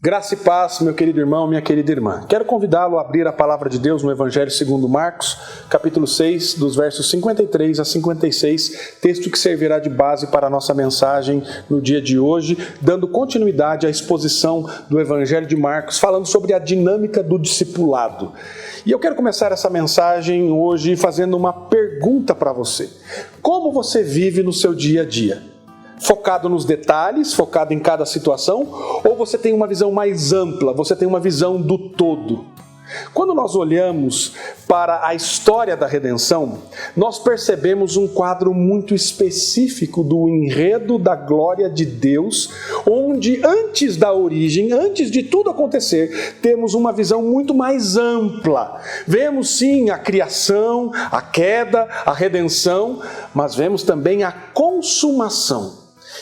Graça e paz, meu querido irmão, minha querida irmã. Quero convidá-lo a abrir a palavra de Deus no Evangelho segundo Marcos, capítulo 6, dos versos 53 a 56, texto que servirá de base para a nossa mensagem no dia de hoje, dando continuidade à exposição do Evangelho de Marcos, falando sobre a dinâmica do discipulado. E eu quero começar essa mensagem hoje fazendo uma pergunta para você. Como você vive no seu dia a dia? Focado nos detalhes, focado em cada situação, ou você tem uma visão mais ampla, você tem uma visão do todo? Quando nós olhamos para a história da redenção, nós percebemos um quadro muito específico do enredo da glória de Deus, onde antes da origem, antes de tudo acontecer, temos uma visão muito mais ampla. Vemos sim a criação, a queda, a redenção, mas vemos também a consumação.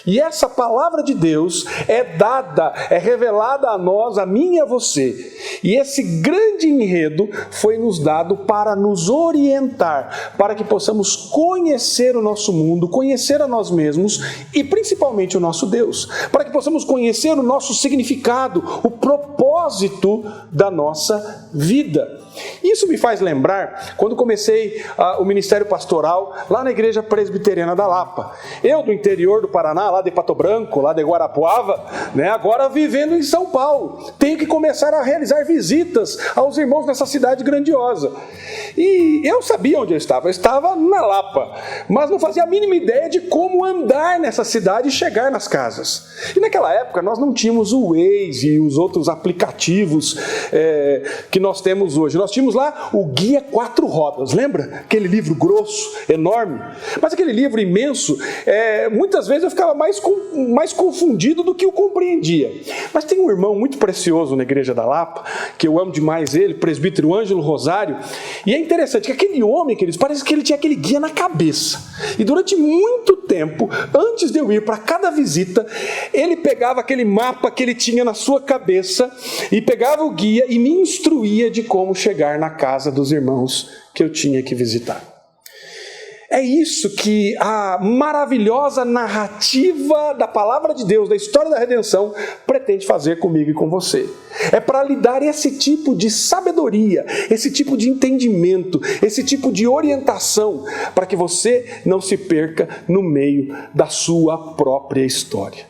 E essa palavra de Deus é dada, é revelada a nós, a mim e a você. E esse grande enredo foi nos dado para nos orientar, para que possamos conhecer o nosso mundo, conhecer a nós mesmos e principalmente o nosso Deus. Para que possamos conhecer o nosso significado, o propósito da nossa vida. Isso me faz lembrar quando comecei o ministério pastoral lá na Igreja Presbiteriana da Lapa. Eu do interior do Paraná, lá de Pato Branco, lá de Guarapuava, agora vivendo em São Paulo. Tenho que começar a realizar visitas aos irmãos nessa cidade grandiosa. E eu sabia onde eu estava na Lapa, mas não fazia a mínima ideia de como andar nessa cidade e chegar nas casas. E naquela época nós não tínhamos o Waze e os outros aplicativos que nós temos hoje. Nós tínhamos lá o Guia 4 Rodas, lembra? Aquele livro grosso, enorme. Mas aquele livro imenso, muitas vezes eu ficava mais confundido do que eu compreendia. Mas tem um irmão muito precioso na Igreja da Lapa, que eu amo demais ele, presbítero Ângelo Rosário, e é interessante que aquele homem, queridos, parece que ele tinha aquele guia na cabeça. E durante muito tempo, antes de eu ir para cada visita, ele pegava aquele mapa que ele tinha na sua cabeça e pegava o guia e me instruía de como chegar na casa dos irmãos que eu tinha que visitar. É isso que a maravilhosa narrativa da palavra de Deus, da história da redenção, pretende fazer comigo e com você. É para lhe dar esse tipo de sabedoria, esse tipo de entendimento, esse tipo de orientação, para que você não se perca no meio da sua própria história.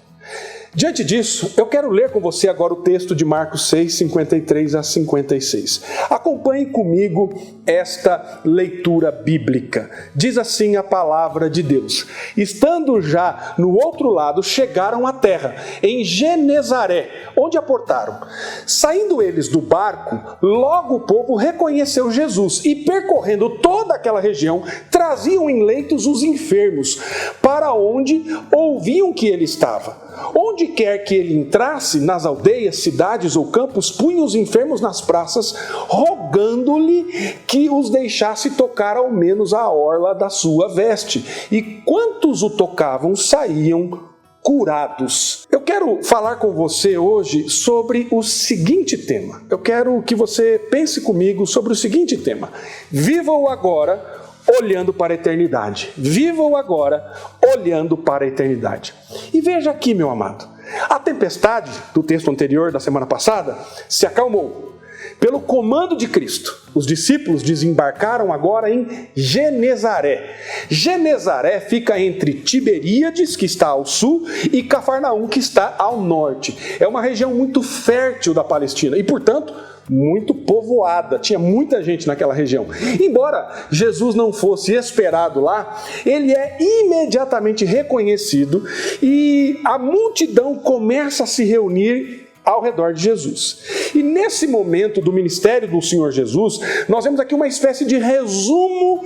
Diante disso, eu quero ler com você agora o texto de Marcos 6, 53 a 56. Acompanhe comigo esta leitura bíblica. Diz assim a palavra de Deus. Estando já no outro lado, chegaram à terra, em Genezaré, onde aportaram. Saindo eles do barco, logo o povo reconheceu Jesus e, percorrendo toda aquela região, traziam em leitos os enfermos, para onde ouviam que ele estava. Onde quer que ele entrasse, nas aldeias, cidades ou campos, punha os enfermos nas praças, rogando-lhe que os deixasse tocar ao menos a orla da sua veste. E quantos o tocavam, saíam curados. Eu quero falar com você hoje sobre o seguinte tema. Eu quero que você pense comigo sobre o seguinte tema. Viva o agora, olhando para a eternidade. Viva-o agora, olhando para a eternidade. E veja aqui, meu amado, a tempestade do texto anterior da semana passada se acalmou. Pelo comando de Cristo, os discípulos desembarcaram agora em Genezaré. Genezaré fica entre Tiberíades, que está ao sul, e Cafarnaum, que está ao norte. É uma região muito fértil da Palestina e, portanto, muito povoada, tinha muita gente naquela região. Embora Jesus não fosse esperado lá, ele é imediatamente reconhecido e a multidão começa a se reunir ao redor de Jesus. E nesse momento do ministério do Senhor Jesus, nós vemos aqui uma espécie de resumo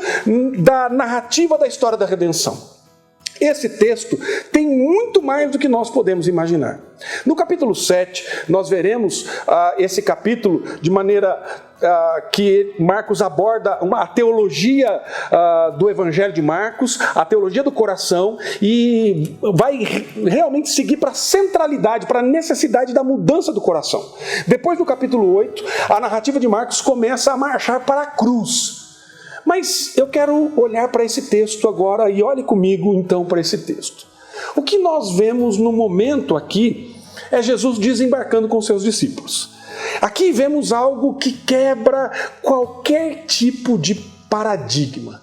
da narrativa da história da redenção. Esse texto tem muito mais do que nós podemos imaginar. No capítulo 7, nós veremos esse capítulo de maneira que Marcos aborda a teologia do Evangelho de Marcos, a teologia do coração, e vai realmente seguir para a centralidade, para a necessidade da mudança do coração. Depois do capítulo 8, a narrativa de Marcos começa a marchar para a cruz. Mas eu quero olhar para esse texto agora e olhe comigo então para esse texto. O que nós vemos no momento aqui é Jesus desembarcando com seus discípulos. Aqui vemos algo que quebra qualquer tipo de paradigma.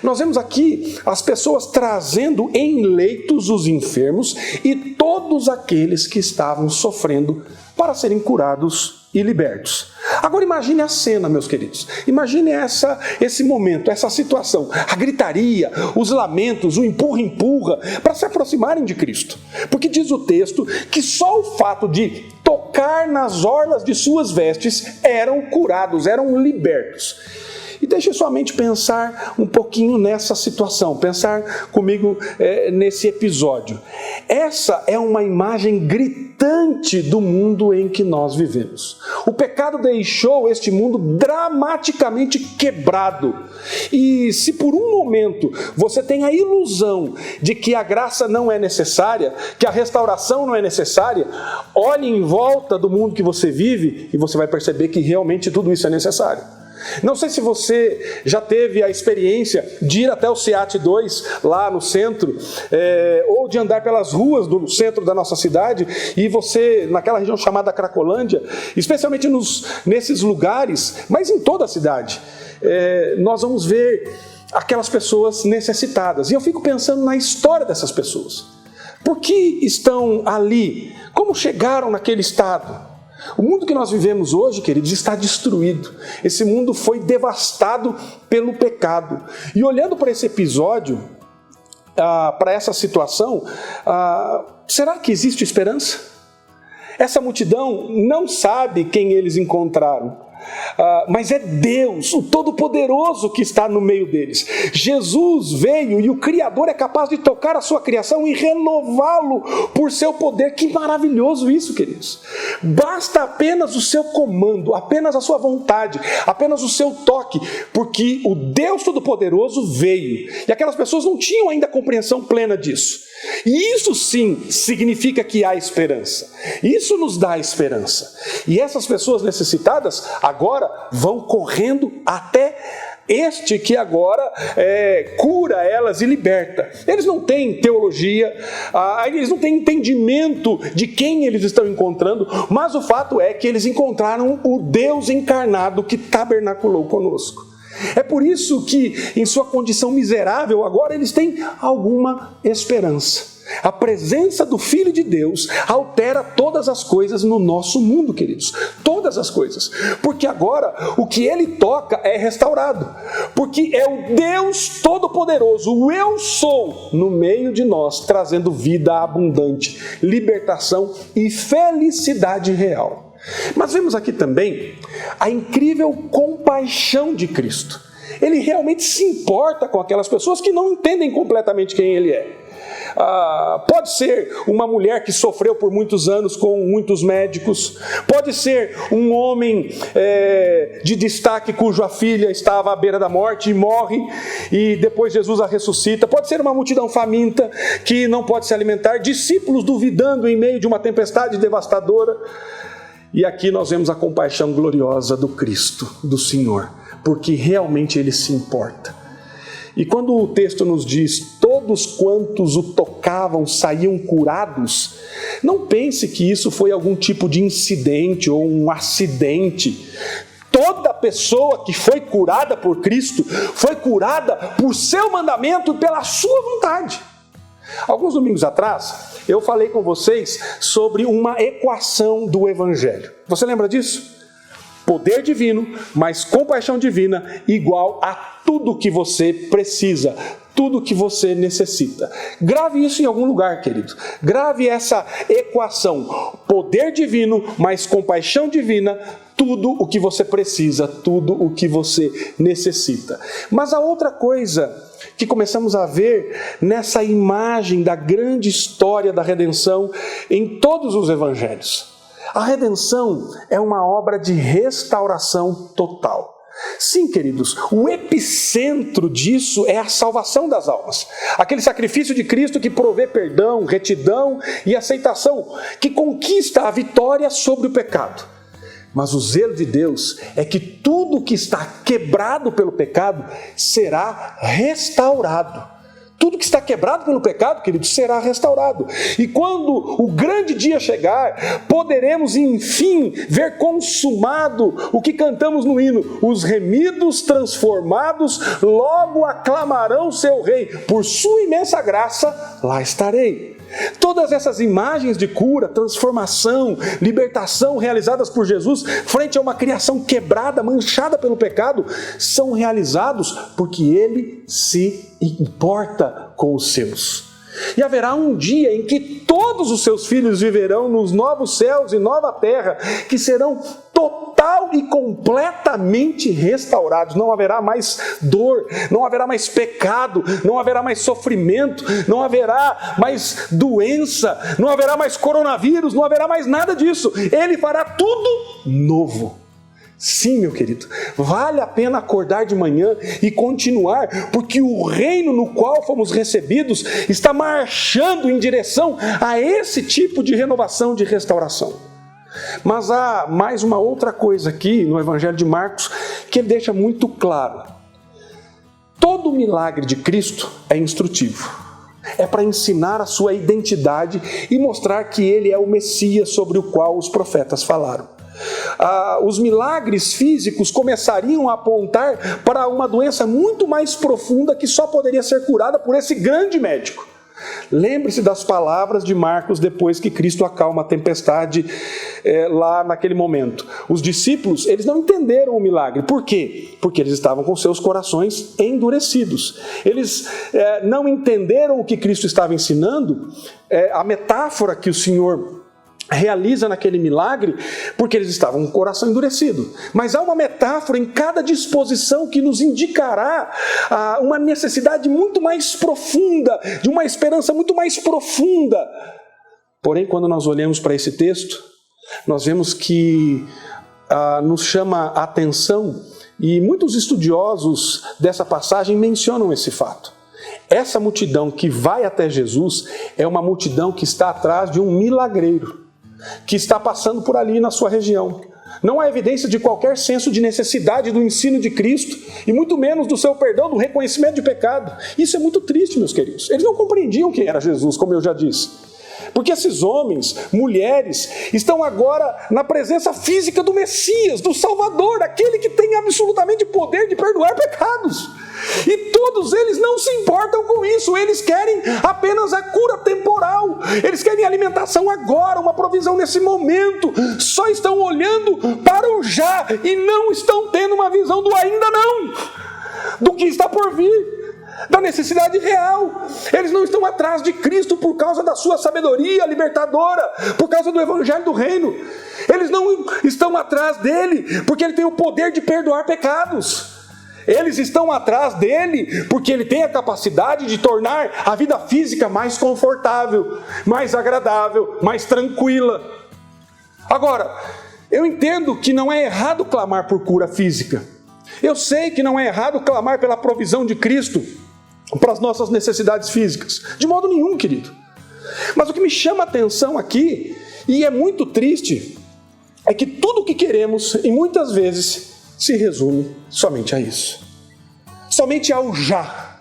Nós vemos aqui as pessoas trazendo em leitos os enfermos e todos aqueles que estavam sofrendo para serem curados e libertos. Agora imagine a cena, meus queridos. Imagine esse momento, essa situação. A gritaria, os lamentos, o empurra-empurra para se aproximarem de Cristo. Porque diz o texto que só o fato de tocar nas orlas de suas vestes eram curados, eram libertos. E deixe sua mente pensar um pouquinho nessa situação, pensar comigo nesse episódio. Essa é uma imagem gritante do mundo em que nós vivemos. O pecado deixou este mundo dramaticamente quebrado. E se por um momento você tem a ilusão de que a graça não é necessária, que a restauração não é necessária, olhe em volta do mundo que você vive e você vai perceber que realmente tudo isso é necessário. Não sei se você já teve a experiência de ir até o SEAT 2, lá no centro, ou de andar pelas ruas do centro da nossa cidade, e você, naquela região chamada Cracolândia, especialmente nesses lugares, mas em toda a cidade, nós vamos ver aquelas pessoas necessitadas. E eu fico pensando na história dessas pessoas. Por que estão ali? Como chegaram naquele estado? O mundo que nós vivemos hoje, queridos, está destruído. Esse mundo foi devastado pelo pecado. E olhando para esse episódio, para essa situação, será que existe esperança? Essa multidão não sabe quem eles encontraram. Mas é Deus, o Todo-Poderoso, que está no meio deles. Jesus veio e o Criador é capaz de tocar a sua criação e renová-lo por seu poder. Que maravilhoso isso, queridos. Basta apenas o seu comando, apenas a sua vontade, apenas o seu toque, porque o Deus Todo-Poderoso veio. E aquelas pessoas não tinham ainda compreensão plena disso. E isso sim significa que há esperança. Isso nos dá esperança. E essas pessoas necessitadas agora vão correndo até este que agora cura elas e liberta. Eles não têm teologia, eles não têm entendimento de quem eles estão encontrando, mas o fato é que eles encontraram o Deus encarnado que tabernaculou conosco. É por isso que, em sua condição miserável, agora eles têm alguma esperança. A presença do Filho de Deus altera todas as coisas no nosso mundo, queridos. Todas as coisas. Porque agora o que ele toca é restaurado. Porque é o Deus Todo-Poderoso, o Eu Sou, no meio de nós, trazendo vida abundante, libertação e felicidade real. Mas vemos aqui também a incrível compaixão de Cristo. Ele realmente se importa com aquelas pessoas que não entendem completamente quem ele é. Pode ser uma mulher que sofreu por muitos anos com muitos médicos, pode ser um homem de destaque cuja filha estava à beira da morte e morre e depois Jesus a ressuscita, pode ser uma multidão faminta que não pode se alimentar, discípulos duvidando em meio de uma tempestade devastadora. E aqui nós vemos a compaixão gloriosa do Cristo, do Senhor, porque realmente Ele se importa. E quando o texto nos diz, todos quantos o tocavam saíam curados, não pense que isso foi algum tipo de incidente ou um acidente. Toda pessoa que foi curada por Cristo, foi curada por seu mandamento e pela sua vontade. Alguns domingos atrás, eu falei com vocês sobre uma equação do Evangelho. Você lembra disso? Poder divino mais compaixão divina igual a tudo que você precisa, tudo que você necessita. Grave isso em algum lugar, querido. Grave essa equação. Poder divino mais compaixão divina, tudo o que você precisa, tudo o que você necessita. Mas a outra coisa que começamos a ver nessa imagem da grande história da redenção em todos os evangelhos. A redenção é uma obra de restauração total. Sim, queridos, o epicentro disso é a salvação das almas. Aquele sacrifício de Cristo que provê perdão, retidão e aceitação, que conquista a vitória sobre o pecado. Mas o zelo de Deus é que tudo que está quebrado pelo pecado será restaurado. Tudo que está quebrado pelo pecado, querido, será restaurado. E quando o grande dia chegar, poderemos enfim ver consumado o que cantamos no hino: os remidos transformados logo aclamarão seu rei, por sua imensa graça lá estarei. Todas essas imagens de cura, transformação, libertação realizadas por Jesus frente a uma criação quebrada, manchada pelo pecado, são realizados porque Ele se importa com os seus. E haverá um dia em que todos os seus filhos viverão nos novos céus e nova terra, que serão total e completamente restaurados. Não haverá mais dor, não haverá mais pecado, não haverá mais sofrimento, não haverá mais doença, não haverá mais coronavírus, não haverá mais nada disso. Ele fará tudo novo. Sim, meu querido, vale a pena acordar de manhã e continuar, porque o reino no qual fomos recebidos está marchando em direção a esse tipo de renovação, de restauração. Mas há mais uma outra coisa aqui no Evangelho de Marcos que ele deixa muito claro. Todo milagre de Cristo é instrutivo. É para ensinar a sua identidade e mostrar que Ele é o Messias sobre o qual os profetas falaram. Os milagres físicos começariam a apontar para uma doença muito mais profunda que só poderia ser curada por esse grande médico. Lembre-se das palavras de Marcos depois que Cristo acalma a tempestade lá naquele momento. Os discípulos, eles não entenderam o milagre. Por quê? Porque eles estavam com seus corações endurecidos. Eles não entenderam o que Cristo estava ensinando, a metáfora que o Senhor realiza naquele milagre, porque eles estavam com o coração endurecido. Mas há uma metáfora em cada disposição que nos indicará uma necessidade muito mais profunda, de uma esperança muito mais profunda. Porém, quando nós olhamos para esse texto, nós vemos que nos chama a atenção, e muitos estudiosos dessa passagem mencionam esse fato. Essa multidão que vai até Jesus é uma multidão que está atrás de um milagreiro, que está passando por ali na sua região. Não há evidência de qualquer senso de necessidade do ensino de Cristo, e muito menos do seu perdão, do reconhecimento de pecado. Isso é muito triste, meus queridos. Eles não compreendiam quem era Jesus, como eu já disse. Porque esses homens, mulheres, estão agora na presença física do Messias, do Salvador, daquele que tem absolutamente poder de perdoar pecados. E todos eles não se importam com isso, eles querem apenas a cura temporal, eles querem alimentação agora, uma provisão nesse momento, só estão olhando para o já e não estão tendo uma visão do ainda não, do que está por vir, da necessidade real. Eles não estão atrás de Cristo por causa da sua sabedoria libertadora, por causa do Evangelho do Reino. Eles não estão atrás dele porque ele tem o poder de perdoar pecados. Eles estão atrás dele porque ele tem a capacidade de tornar a vida física mais confortável, mais agradável, mais tranquila. Agora, eu entendo que não é errado clamar por cura física. Eu sei que não é errado clamar pela provisão de Cristo para as nossas necessidades físicas. De modo nenhum, querido. Mas o que me chama a atenção aqui, e é muito triste, é que tudo o que queremos, e muitas vezes, se resume somente a isso. Somente ao já.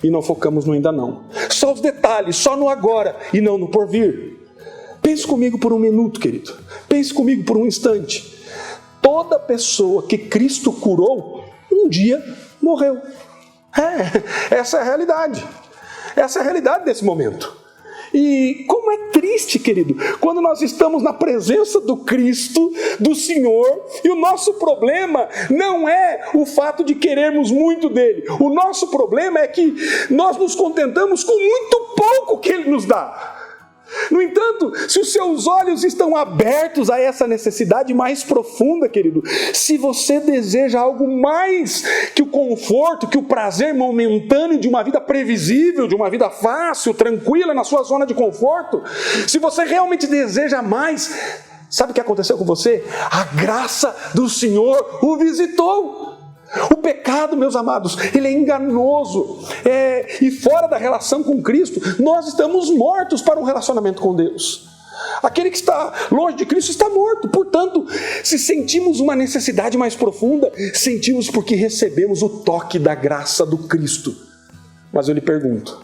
E não focamos no ainda não. Só os detalhes, só no agora e não no porvir. Pense comigo por um minuto, querido. Pense comigo por um instante. Toda pessoa que Cristo curou, um dia morreu. Essa é a realidade. Essa é a realidade desse momento. E como é triste, querido, quando nós estamos na presença do Cristo, do Senhor, e o nosso problema não é o fato de querermos muito dele. O nosso problema é que nós nos contentamos com muito pouco que ele nos dá. No entanto, se os seus olhos estão abertos a essa necessidade mais profunda, querido, se você deseja algo mais que o conforto, que o prazer momentâneo de uma vida previsível, de uma vida fácil, tranquila, na sua zona de conforto, se você realmente deseja mais, sabe o que aconteceu com você? A graça do Senhor o visitou. O pecado, meus amados, ele é enganoso, e fora da relação com Cristo, nós estamos mortos para um relacionamento com Deus. Aquele que está longe de Cristo está morto. Portanto, se sentimos uma necessidade mais profunda, sentimos porque recebemos o toque da graça do Cristo. Mas eu lhe pergunto,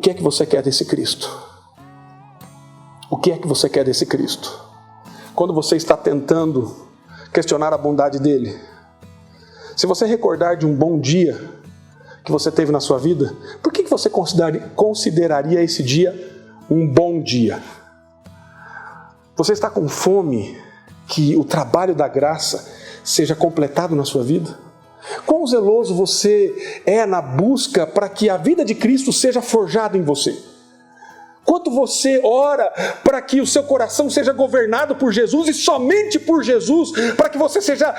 que é que você quer desse Cristo? O que é que você quer desse Cristo? Quando você está tentando questionar a bondade dele, se você recordar de um bom dia que você teve na sua vida, por que você consideraria esse dia um bom dia? Você está com fome que o trabalho da graça seja completado na sua vida? Quão zeloso você é na busca para que a vida de Cristo seja forjada em você? Quanto você ora para que o seu coração seja governado por Jesus e somente por Jesus, para que você seja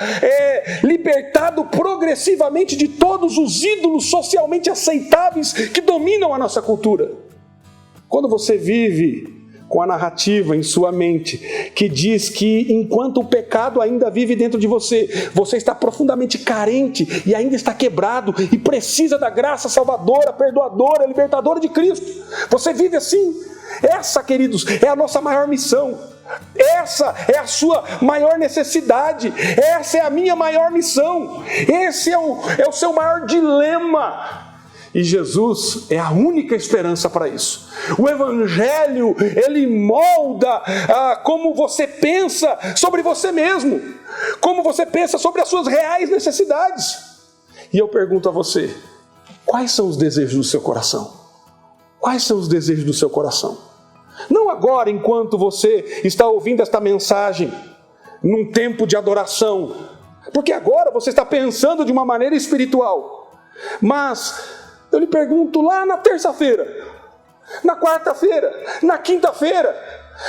libertado progressivamente de todos os ídolos socialmente aceitáveis que dominam a nossa cultura? Quando você vive com a narrativa em sua mente que diz que enquanto o pecado ainda vive dentro de você, você está profundamente carente e ainda está quebrado e precisa da graça salvadora, perdoadora, libertadora de Cristo. Você vive assim. Essa, queridos, é a nossa maior missão. Essa é a sua maior necessidade. Essa é a minha maior missão. Esse é o seu maior dilema. E Jesus é a única esperança para isso. O Evangelho, ele molda como você pensa sobre você mesmo, como você pensa sobre as suas reais necessidades. E eu pergunto a você, quais são os desejos do seu coração? Quais são os desejos do seu coração? Não agora, enquanto você está ouvindo esta mensagem, num tempo de adoração, porque agora você está pensando de uma maneira espiritual, mas eu lhe pergunto lá na terça-feira, na quarta-feira, na quinta-feira,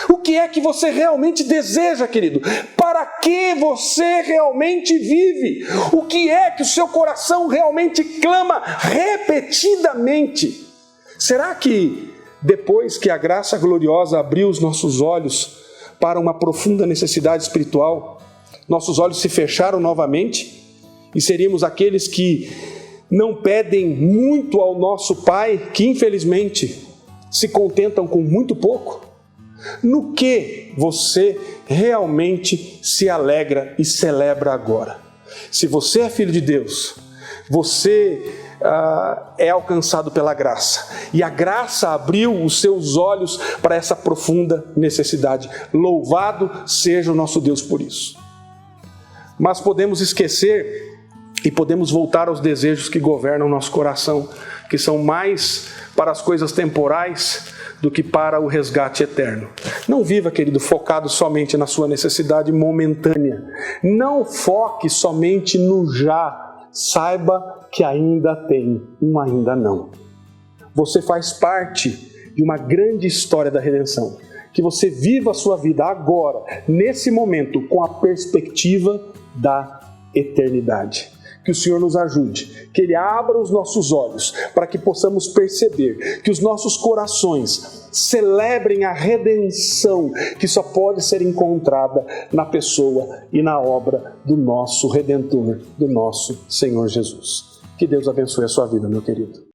o que é que você realmente deseja, querido? Para que você realmente vive? O que é que o seu coração realmente clama repetidamente? Será que depois que a graça gloriosa abriu os nossos olhos para uma profunda necessidade espiritual, nossos olhos se fecharam novamente e seríamos aqueles que não pedem muito ao nosso Pai, que infelizmente se contentam com muito pouco? No que você realmente se alegra e celebra agora? Se você é filho de Deus, você é alcançado pela graça, e a graça abriu os seus olhos para essa profunda necessidade. Louvado seja o nosso Deus por isso. Mas podemos esquecer e podemos voltar aos desejos que governam nosso coração, que são mais para as coisas temporais do que para o resgate eterno. Não viva, querido, focado somente na sua necessidade momentânea. Não foque somente no já. Saiba que ainda tem um ainda não. Você faz parte de uma grande história da redenção. Que você viva a sua vida agora, nesse momento, com a perspectiva da eternidade. Que o Senhor nos ajude, que Ele abra os nossos olhos para que possamos perceber que os nossos corações celebrem a redenção que só pode ser encontrada na pessoa e na obra do nosso Redentor, do nosso Senhor Jesus. Que Deus abençoe a sua vida, meu querido.